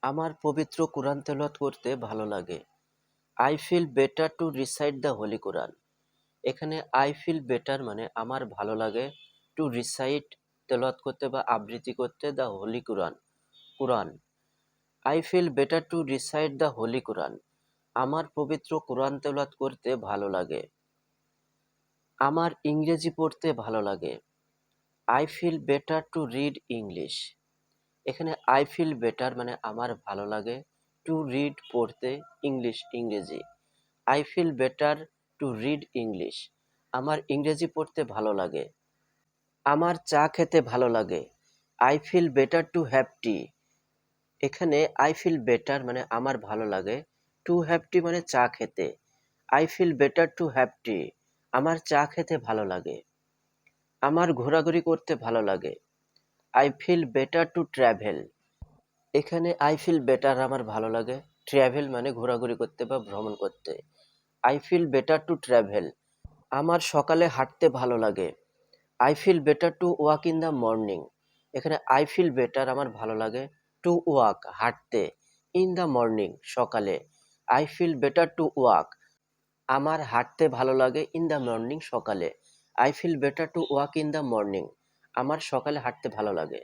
আমার পবিত্র কোরআন তেলাওয়াত করতে ভালো লাগে। I feel better to recite the holy Quran. এখানে আই ফিল বেটার মানে আমার ভালো লাগে টু রিসাইট তেলাওয়াত করতে বা আবৃত্তি করতে the holy Quran Quran. I feel better to recite the holy Quran. আমার পবিত্র কোরআন তেলাওয়াত করতে ভালো লাগে। আমার ইংরেজি পড়তে ভালো লাগে। I feel better to read English. এখানে আই ফিল বেটার মানে আমার ভালো লাগে টু রিড পড়তে ইংরেজি। I feel better to read English. আমার ইংরেজি পড়তে ভালো লাগে। আমার চা খেতে ভালো লাগে। I feel better to have tea. এখানে আই ফিল বেটার মানে আমার ভালো লাগে, টু হ্যাভ টি মানে চা খেতে। I feel better to have tea. আমার চা খেতে ভালো লাগে। আমার ঘোরাঘুরি করতে ভালো লাগে। I feel better to travel. এখানে আই ফিল বেটার আমার ভালো লাগে, ট্র্যাভেল মানে ঘোরাঘুরি করতে বা ভ্রমণ করতে। I feel better to travel. আমার সকালে হাঁটতে ভালো লাগে। I feel better to walk in the morning. এখানে আই ফিল বেটার আমার ভালো লাগে টু ওয়াক হাঁটতে, ইন দ্য মর্নিং সকালে। I feel better to walk. আমার হাঁটতে ভালো লাগে ইন দ্য মর্নিং সকালে। I feel better to walk in the morning. আমার সকালে হাঁটতে ভালো লাগে।